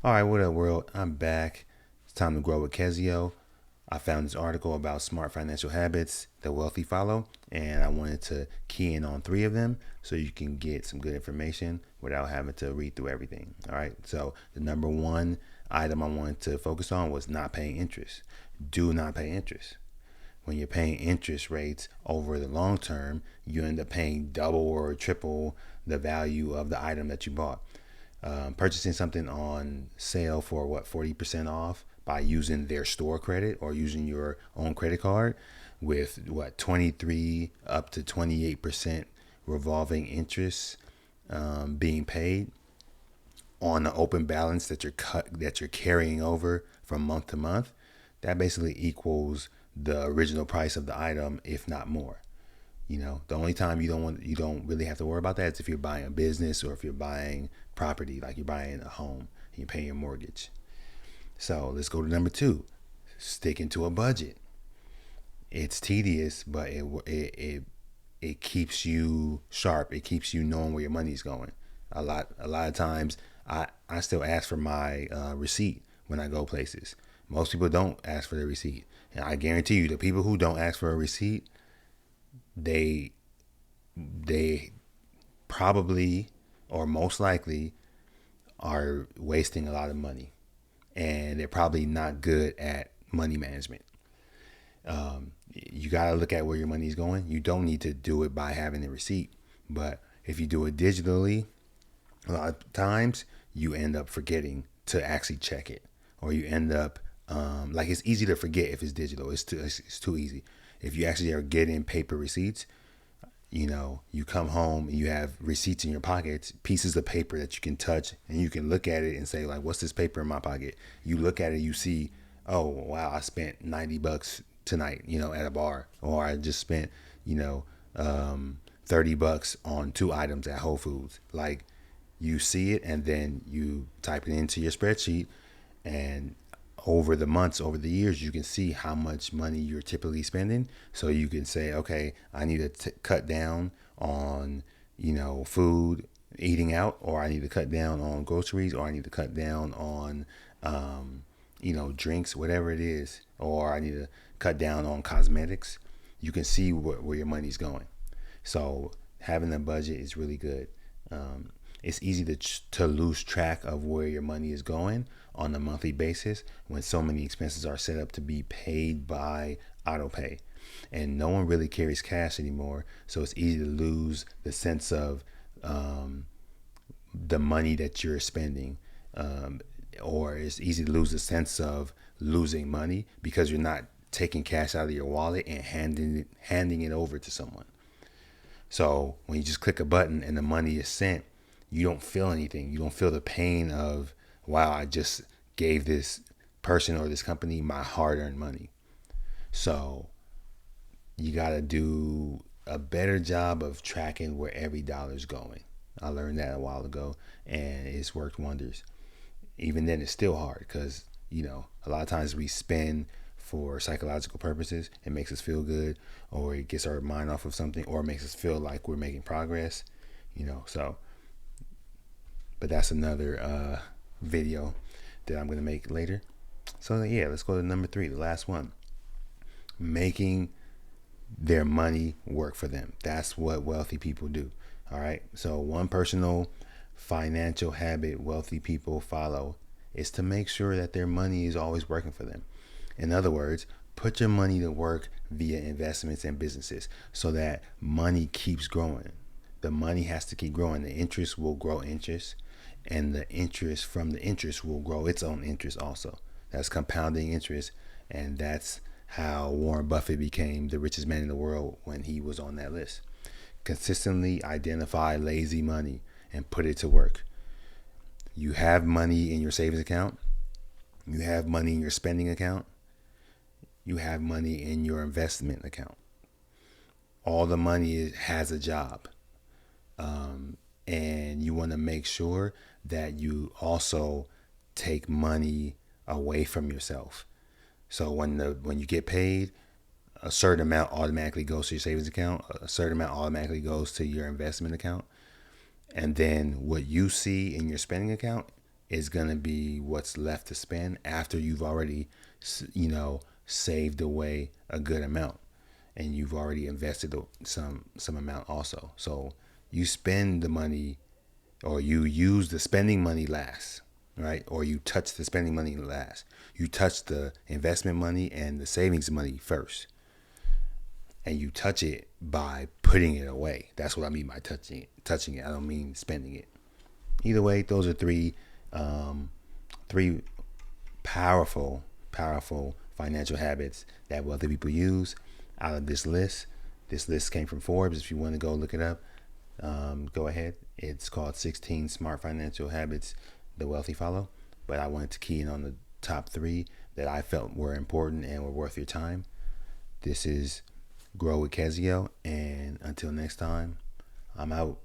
All right, what up, world? I'm back. It's time to grow with Kezio. I found this article about smart financial habits that wealthy follow, and I wanted to key in on three of them so you can get some good information without having to read through everything. All right, so the number one item I wanted to focus on was not paying interest. Do not pay interest. When you're paying interest rates over the long term, you end up paying double or triple the value of the item that you bought. Purchasing something on sale for what, 40% off by using their store credit or using your own credit card with what, 23 up to 28% revolving interest being paid on the open balance that you're carrying over from month to month. That basically equals the original price of the item, if not more. The only time you don't really have to worry about that is if you're buying a business or if you're buying property, like you're buying a home and you're paying your mortgage. So let's go to number two, sticking to a budget. It's tedious, but it keeps you sharp. It keeps you knowing where your money's going. A lot of times, I still ask for my receipt when I go places. Most people don't ask for the receipt, and I guarantee you, the people who don't ask for a receipt, they they probably or most likely are wasting a lot of money, and they're probably not good at money management. You got to look at where your money is going. You don't need to do it by having the receipt, but if you do it digitally, a lot of times you end up forgetting to actually check it, or you end up like, it's easy to forget if it's digital. It's too easy. If you actually are getting paper receipts, you come home and you have receipts in your pockets, pieces of paper that you can touch, and you can look at it and say, like, what's this paper in my pocket? You look at it, you see, oh wow, I spent $90 tonight, at a bar, or I just spent, you know, $30 on two items at Whole Foods. Like, you see it and then you type it into your spreadsheet, and over the months, over the years, you can see how much money you're typically spending. So you can say, okay, I need to cut down on, food, eating out, or I need to cut down on groceries, or I need to cut down on, drinks, whatever it is, or I need to cut down on cosmetics. You can see where your money's going. So having a budget is really good. It's easy to lose track of where your money is going on a monthly basis when so many expenses are set up to be paid by auto pay, and no one really carries cash anymore. So it's easy to lose the sense of the money that you're spending, or it's easy to lose the sense of losing money because you're not taking cash out of your wallet and handing it over to someone. So when you just click a button and the money is sent, you don't feel anything. You don't feel the pain of, wow, I just gave this person or this company my hard-earned money. So you got to do a better job of tracking where every dollar's going. I learned that a while ago, and it's worked wonders. Even then, it's still hard because, a lot of times we spend for psychological purposes. It makes us feel good, or it gets our mind off of something, or it makes us feel like we're making progress, so. But that's another video that I'm going to make later. So yeah, let's go to number three, the last one. Making their money work for them. That's what wealthy people do. All right. So one personal financial habit wealthy people follow is to make sure that their money is always working for them. In other words, put your money to work via investments and businesses so that money keeps growing. The money has to keep growing. The interest will grow interest, and the interest from the interest will grow its own interest also. That's compounding interest, and that's how Warren Buffett became the richest man in the world when he was on that list. Consistently identify lazy money and put it to work. You have money in your savings account. You have money in your spending account. You have money in your investment account. All the money has a job. And you want to make sure that you also take money away from yourself. So when you get paid, a certain amount automatically goes to your savings account. A certain amount automatically goes to your investment account. And then what you see in your spending account is going to be what's left to spend after you've already, saved away a good amount, and you've already invested some amount also. So you spend the money, or you use the spending money last, right? Or you touch the spending money last. You touch the investment money and the savings money first. And you touch it by putting it away. That's what I mean by touching it. Touching it. I don't mean spending it. Either way, those are three powerful financial habits that wealthy people use out of this list. This list came from Forbes. If you want to go look it up, go ahead. It's called 16 Smart Financial Habits the Wealthy Follow. But I wanted to key in on the top 3 that I felt were important and were worth your time. This is Grow with Kezio, and until next time, I'm out.